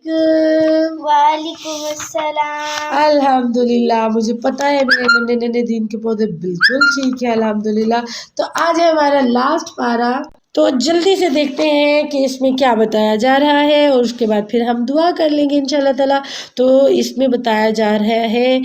علیکم. وعلیکم السلام. الحمدللہ مجھے پتہ ہے میرے ننے دین کے پودے بالکل ٹھیک ہے الحمدللہ. تو آج ہے ہمارا لاسٹ پارا، تو جلدی سے دیکھتے ہیں کہ اس میں کیا بتایا جا رہا ہے اور اس کے بعد پھر ہم دعا کر لیں گے انشاءاللہ تعالیٰ. تو اس میں بتایا جا رہا ہے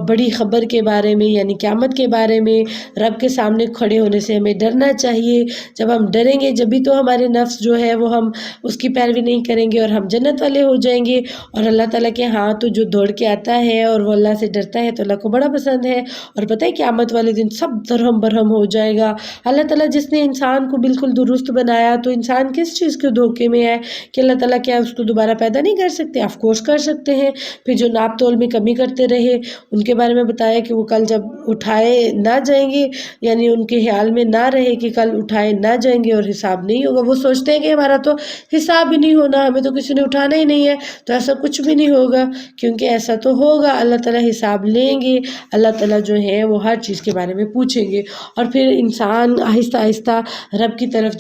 بڑی خبر کے بارے میں، یعنی قیامت کے بارے میں. رب کے سامنے کھڑے ہونے سے ہمیں ڈرنا چاہیے. جب ہم ڈریں گے جبھی تو ہمارے نفس جو ہے وہ ہم اس کی پیروی نہیں کریں گے اور ہم جنت والے ہو جائیں گے. اور اللہ تعالیٰ کے ہاں تو جو دوڑ کے آتا ہے اور وہ اللہ سے ڈرتا ہے تو اللہ کو بڑا پسند ہے. اور پتہ ہے قیامت والے دن سب درہم برہم ہو جائے گا. اللہ تعالیٰ جس نے انسان کو بالکل درست بنایا، تو انسان کس چیز کے دھوکے میں ہے کہ اللہ تعالیٰ کیا اس کو دوبارہ پیدا نہیں کر سکتے؟ آف کورس کر سکتے ہیں. پھر جو ناپ تول میں کمی کرتے رہے ان کے بارے میں بتایا کہ وہ کل جب اٹھائے نہ جائیں گے، یعنی ان کے خیال میں نہ رہے کہ کل اٹھائے نہ جائیں گے اور حساب نہیں ہوگا. وہ سوچتے ہیں کہ ہمارا تو حساب ہی نہیں ہونا، ہمیں تو کسی نے اٹھانا ہی نہیں ہے. تو ایسا کچھ بھی نہیں ہوگا، کیونکہ ایسا تو ہوگا. اللہ تعالیٰ حساب لیں گے. اللہ تعالیٰ جو ہے وہ ہر چیز کے بارے میں پوچھیں گے. اور پھر انسان آہستہ آہستہ رب کی طرف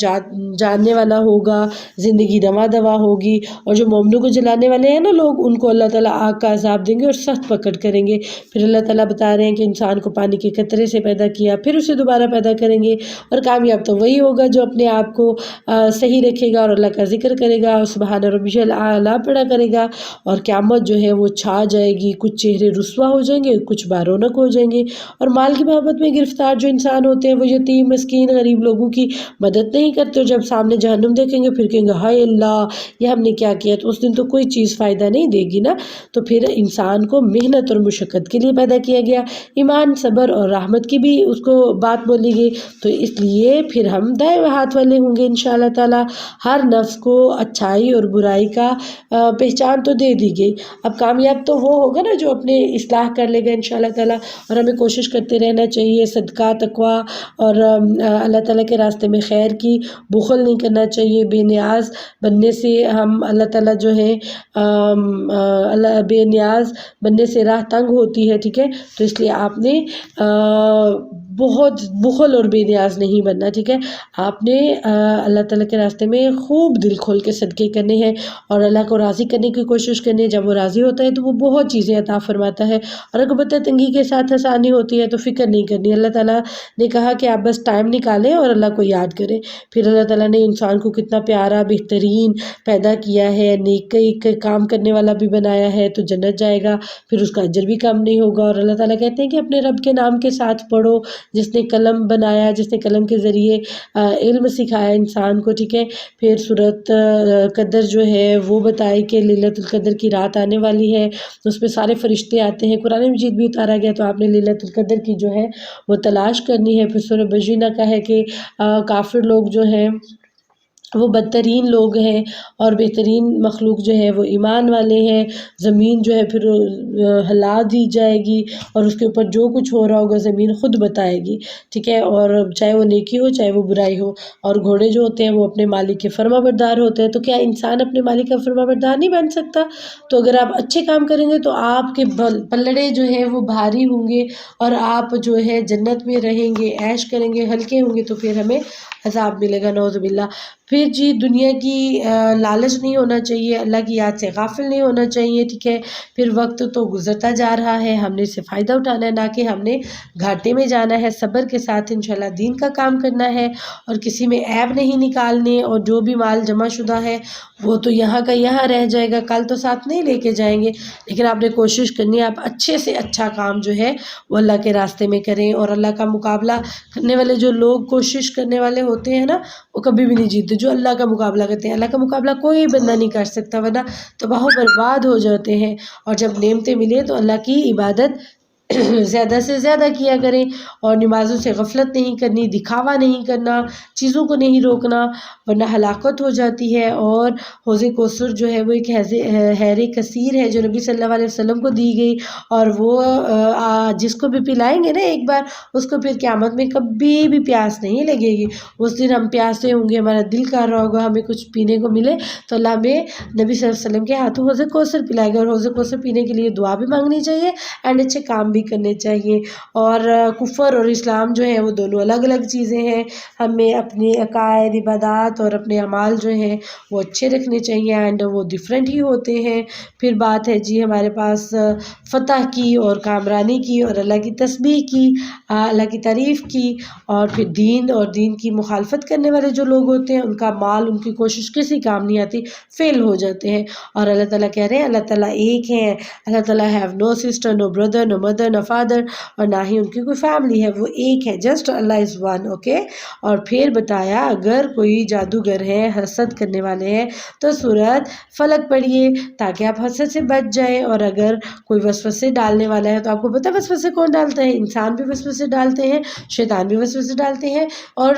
جاننے والا ہوگا، زندگی رواں دوا ہوگی. اور جو مومنوں کو جلانے والے ہیں نا لوگ، ان کو اللہ تعالیٰ آگ کا عذاب دیں گے اور سخت پکڑ کریں گے. پھر اللہ تعالیٰ بتا رہے ہیں کہ انسان کو پانی کے قطرے سے پیدا کیا، پھر اسے دوبارہ پیدا کریں گے. اور کامیاب تو وہی ہوگا جو اپنے آپ کو صحیح رکھے گا اور اللہ کا ذکر کرے گا اور سبحان ربی الاعلیٰ پڑھا کرے گا. اور قیامت جو ہے وہ چھا جائے گی. کچھ چہرے رسوا ہو جائیں گے، کچھ بارونق ہو جائیں گے. اور مال کی محبت میں گرفتار جو انسان ہوتے ہیں وہ یتیم مسکین غریب لوگوں کی مدد نہیں کرتے. اور جب سامنے جہنم دیکھیں گے پھر کہیں گے ہائے اللہ یہ ہم نے کیا کیا. تو اس دن تو کوئی چیز فائدہ نہیں دے گی نا. تو پھر انسان کو محنت اور مشقت کے لیے پیدا کیا گیا. ایمان صبر اور رحمت کی بھی اس کو بات بولی گئی. تو اس لیے پھر ہم دائیں ہاتھ والے ہوں گے انشاءاللہ تعالیٰ. ہر نفس کو اچھائی اور برائی کا پہچان تو دے دی گئی. اب کامیاب تو وہ ہوگا نا جو اپنے اصلاح کر لے گا انشاءاللہ تعالیٰ. اور ہمیں کوشش کرتے رہنا چاہیے، صدقہ تقویٰ اور اللہ تعالیٰ کے راستے میں خیر کی، بخل نہیں کرنا چاہیے. بے نیاز بننے سے ہم اللہ تعالیٰ جو ہے بے نیاز بننے سے راہ تنگ ہوتی ہے. ٹھیک ہے، تو اس لیے آپ نے بہت بخل اور بے نیاز نہیں بننا. ٹھیک ہے، آپ نے اللہ تعالیٰ کے راستے میں خوب دل کھول کے صدقے کرنے ہیں اور اللہ کو راضی کرنے کی کوشش کرنی ہے. جب وہ راضی ہوتا ہے تو وہ بہت چیزیں عطا فرماتا ہے. اور البتہ تنگی کے ساتھ آسانی ہوتی ہے تو فکر نہیں کرنی. اللہ تعالیٰ نے کہا کہ آپ بس ٹائم نکالیں اور اللہ کو یاد کریں. پھر اللہ تعالیٰ نے انسان کو کتنا پیارا بہترین پیدا کیا ہے، نیکی کام کرنے والا بھی بنایا ہے تو جنت جائے گا، پھر اس کا اجر بھی کم نہیں ہوگا. اور اللہ تعالیٰ کہتے ہیں کہ اپنے رب کے نام کے ساتھ پڑھو، جس نے قلم بنایا، جس نے قلم کے ذریعے علم سکھایا انسان کو. ٹھیک ہے، پھر سورۃ قدر جو ہے وہ بتائی کہ لیلۃ القدر کی رات آنے والی ہے، اس میں سارے فرشتے آتے ہیں. قرآن مجید بھی اتارا گیا تو آپ نے لیلۃ القدر کی جو ہے وہ تلاش کرنی ہے. پھر سورہ بجینہ کا ہے کہ کافر لوگ جو ہیں وہ بدترین لوگ ہیں اور بہترین مخلوق جو ہے وہ ایمان والے ہیں. زمین جو ہے پھر ہلا دی جائے گی اور اس کے اوپر جو کچھ ہو رہا ہوگا زمین خود بتائے گی. ٹھیک ہے، اور چاہے وہ نیکی ہو چاہے وہ برائی ہو. اور گھوڑے جو ہوتے ہیں وہ اپنے مالک کے فرما بردار ہوتے ہیں. تو کیا انسان اپنے مالک کا فرما بردار نہیں بن سکتا؟ تو اگر آپ اچھے کام کریں گے تو آپ کے پلڑے جو ہے وہ بھاری ہوں گے اور آپ جو ہے جنت میں رہیں گے، عیش کریں گے، ہلکے ہوں گے. تو پھر ہمیں عذاب ملے گا نعوذ باللہ. پھر جی دنیا کی لالچ نہیں ہونا چاہیے، اللہ کی یاد سے غافل نہیں ہونا چاہیے. ٹھیک ہے، پھر وقت تو گزرتا جا رہا ہے، ہم نے اس سے فائدہ اٹھانا ہے، نہ کہ ہم نے گھاٹے میں جانا ہے. صبر کے ساتھ انشاءاللہ دین کا کام کرنا ہے اور کسی میں عیب نہیں نکالنے. اور جو بھی مال جمع شدہ ہے وہ تو یہاں کا یہاں رہ جائے گا، کل تو ساتھ نہیں لے کے جائیں گے. لیکن آپ نے کوشش کرنی ہے آپ اچھے سے اچھا کام جو ہے وہ اللہ کے راستے میں کریں. اور اللہ کا مقابلہ کرنے والے جو لوگ کوشش کرنے والے ہوتے ہیں نا وہ کبھی بھی نہیں جیتے. جو اللہ کا مقابلہ کرتے ہیں، اللہ کا مقابلہ کوئی بندہ نہیں کر سکتا ورنہ تباہ و برباد ہو جاتے ہیں. اور جب نعمتیں ملے تو اللہ کی عبادت زیادہ سے زیادہ کیا کریں اور نمازوں سے غفلت نہیں کرنی، دکھاوا نہیں کرنا، چیزوں کو نہیں روکنا ورنہ ہلاکت ہو جاتی ہے. اور حوض کوثر جو ہے وہ ایک حیر کثیر ہے جو نبی صلی اللہ علیہ وسلم کو دی گئی. اور وہ جس کو بھی پلائیں گے نا ایک بار، اس کو پھر قیامت میں کبھی بھی پیاس نہیں لگے گی. اس دن ہم پیاسے ہوں گے، ہمارا دل کر رہا ہوگا ہمیں کچھ پینے کو ملے تو اللہ ہمیں نبی صلی اللہ علیہ وسلم کے ہاتھوں حوض کوثر پلائے گا. اور حوض کوثر پینے کے لیے دعا بھی مانگنی چاہیے اینڈ اچھے کام بھی بھی کرنے چاہیے. اور کفر اور اسلام جو ہیں وہ دونوں الگ الگ چیزیں ہیں. ہمیں اپنے عقائد، عبادات اور اپنے اعمال جو ہیں وہ اچھے رکھنے چاہیے، اینڈ وہ ڈفرینٹ ہی ہوتے ہیں. پھر بات ہے جی ہمارے پاس فتح کی اور کامرانی کی اور اللہ کی تسبیح کی، اللہ کی تعریف کی. اور پھر دین اور دین کی مخالفت کرنے والے جو لوگ ہوتے ہیں ان کا مال، ان کی کوشش کسی کام نہیں آتی، فیل ہو جاتے ہیں. اور اللہ تعالیٰ کہہ رہے ہیں اللہ تعالیٰ ایک ہیں. اللہ تعالیٰ have no sister, no brother, no mother, no father, اور نہ ہی ان کی کوئی فیملی ہے، وہ ایک ہے، just Allah is one. Okay. اور پھر بتایا اگر کوئی جادوگر ہے، حسد کرنے والے ہیں، تو سورۃ فلق پڑھیے تاکہ آپ حسد سے بچ جائیں. اور اگر کوئی وسوسے ڈالنے والا ہے تو آپ کو پتہ ہے وسوسے کون ڈالتا ہے؟ انسان بھی وسوسے ڈالتے ہیں، شیطان بھی وسوسے ڈالتے ہیں، اور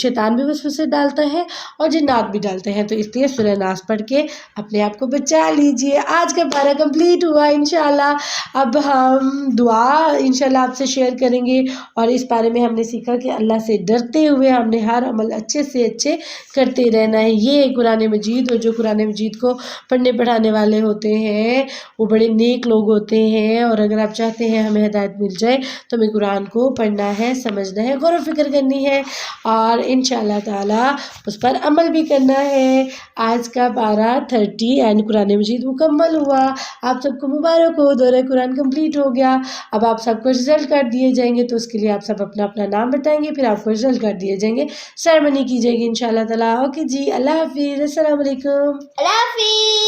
شیطان بھی وسوسے ڈالتا ہے اور جنات بھی ڈالتے ہیں. تو اس لیے سورہ ناس پڑھ کے اپنے آپ کو بچا لیجئے. آج کا پارہ کمپلیٹ ہوا انشاءاللہ. اب ہم دعا انشاءاللہ آپ سے شیئر کریں گے. اور اس پارے میں ہم نے سیکھا کہ اللہ سے ڈرتے ہوئے ہم نے ہر عمل اچھے سے اچھے کرتے رہنا ہے. یہ قرآن مجید، اور جو قرآن مجید کو پڑھنے پڑھانے والے ہوتے ہیں وہ بڑے نیک لوگ ہوتے ہیں. اور اگر آپ چاہتے ہیں ہمیں ہدایت مل جائے تو ہمیں قرآن کو پڑھنا ہے، سمجھنا ہے، غور و فکر کرنی ہے، اور انشاءاللہ تعالی اس پر عمل بھی کرنا ہے. آج کا پارہ 30 اینڈ قرآن مجید مکمل ہوا. آپ سب کو مبارک ہو، دورہ قرآن کمپلیٹ ہو گیا. اب آپ سب کو رزلٹ کارڈ دیے جائیں گے، تو اس کے لیے آپ سب اپنا اپنا نام بتائیں گے، پھر آپ کو رزلٹ کارڈ دیے جائیں گے، سیرمنی کی جائے گی انشاءاللہ تعالی. اوکے جی، اللہ حافظ، السلام علیکم. اللہ حافظ.